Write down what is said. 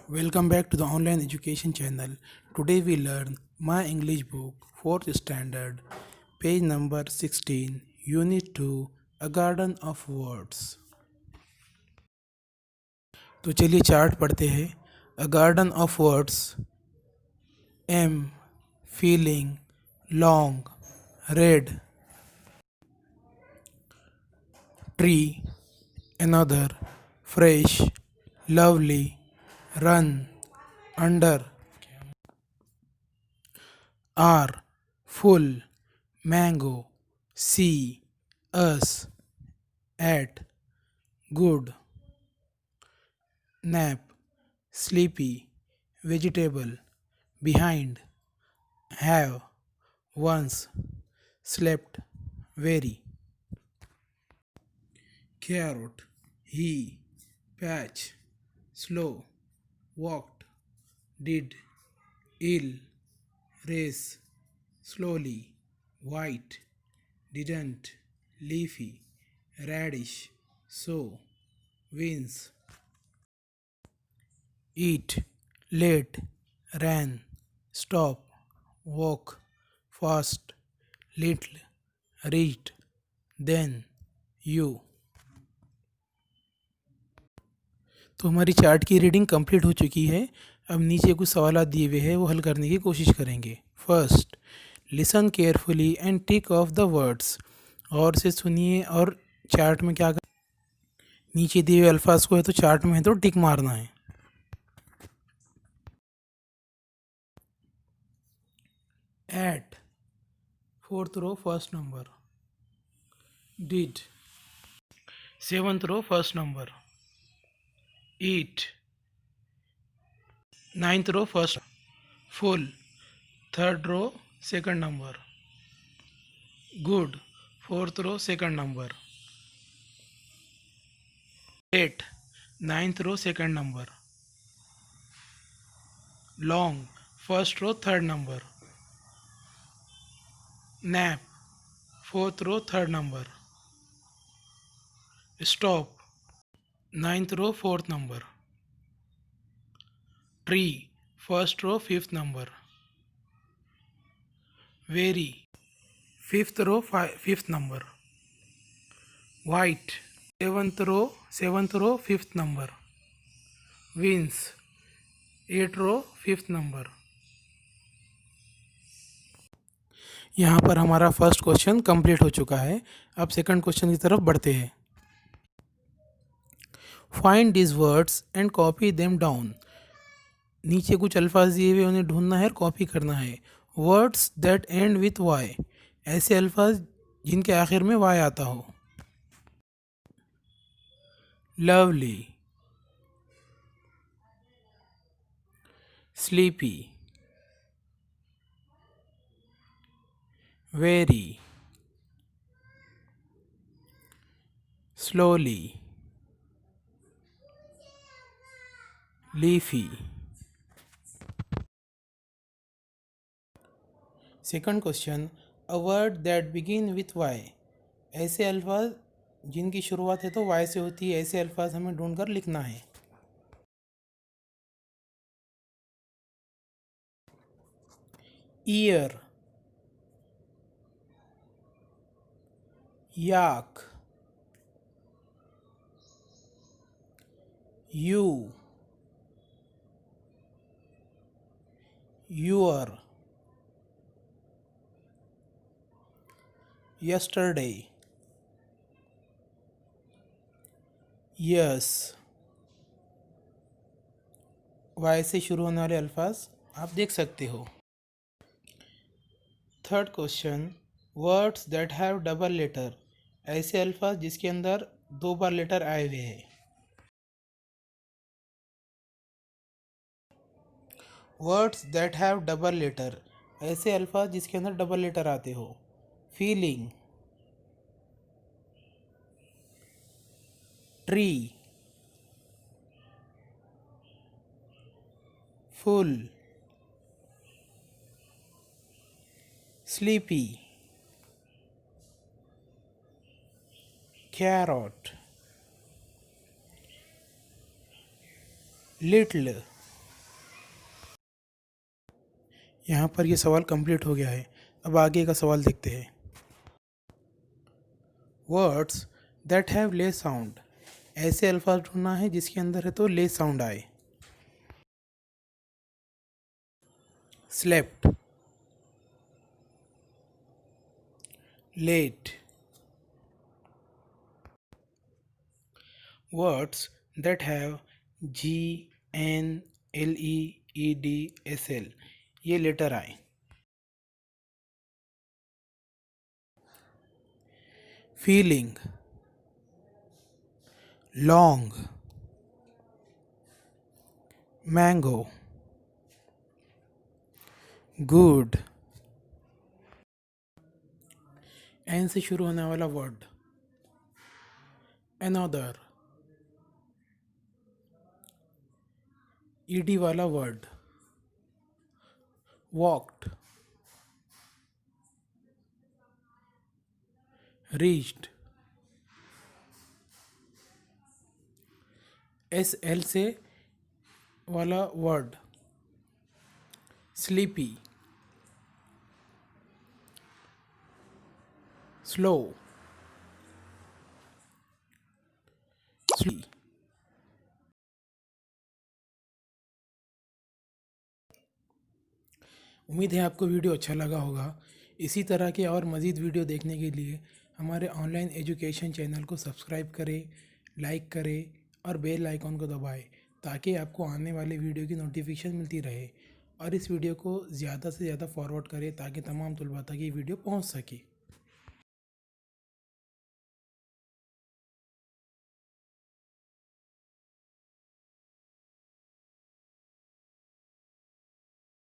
Welcome back to the online education channel. Today we learn My English book 4th standard page number 16 unit 2 A Garden of Words. तो चलिए chart पढ़ते हैं. A garden of words. M feeling long red tree another fresh lovely run under R full mango see us at good nap sleepy vegetable behind have once slept very carrot he patch slow walked did ill race slowly white didn't leafy radish so wins eat late ran stop walk fast little reached then you. तो हमारी chart की reading complete हो चुकी है. अब नीचे कुछ सवाल दिए हुए हैं, वो हल करने की कोशिश करेंगे. First, listen carefully and tick of the words. और से सुनिए और चार्ट में क्या नीचे दिए हुए अल्फाज को है तो चार्ट में है तो टिक मारना है. At 4th row first number. Did 7th row first number. Eat 9th row first. Full 3rd row second number. Good 4th row second number. Let 9th row second number. Long first row third number. Nap 4th row third number. Stop 9th row fourth number. Tree first row fifth number. Very 5th row fifth number. White 7th row fifth number. Wins 8th row fifth number. यहाँ पर हमारा first question complete हो चुका है. अब second question की तरफ बढ़ते हैं. Find this words and copy them down. नीचे कुछ अल्फाज दिए हुए उन्हें ढूंढना है और कॉपी करना है. Words that end with Y. ऐसे अल्फाज जिनके आखिर में वाई आता हो. Lovely sleepy very slowly leafy. Second question, a word that begin with Y. ऐसे अल्फाज जिनकी शुरुआत है तो वाई से होती है, ऐसे अल्फाज हमें ढूंढकर लिखना है. Year yak you your yesterday yes. Y से शुरू होने वाले अल्फाज आप देख सकते हो. Third question, words that have double letter. ऐसे अल्फाज जिसके अंदर 2 बार लेटर आए हुए हैं. Words that have double letter. ऐसे अल्फाज जिसके अंदर डबल लेटर आते हो. Feeling tree full sleepy carrot little यहाँ पर ये सवाल कंप्लीट हो गया है। अब आगे का सवाल देखते हैं। Words that have less sound, ऐसे अल्फाज ढूंढना है जिसके अंदर है तो लेस साउंड आए। स्लेप्ट, लेट। वर्ड्स दैट हैव GNLEEDSL, ये लेटर आए। Feeling, long, mango, good. N से शुरू होने वाला वर्ड। अनदर, ईडी वाला वर्ड। Walked, reached. SL से वाला वर्ड। Sleepy, slow, स्ली। उम्मीद है आपको वीडियो अच्छा लगा होगा। इसी तरह के और मज़ीद वीडियो देखने के लिए हमारे ऑनलाइन एजुकेशन चैनल को सब्सक्राइब करें, लाइक करें और बेल आइकॉन को दबाएं ताकि आपको आने वाले वीडियो की नोटिफिकेशन मिलती रहे। और इस वीडियो को ज़्यादा से ज़्यादा फॉरवर्ड करें ताकि तमाम तलबा तक ये वीडियो पहुंच सके।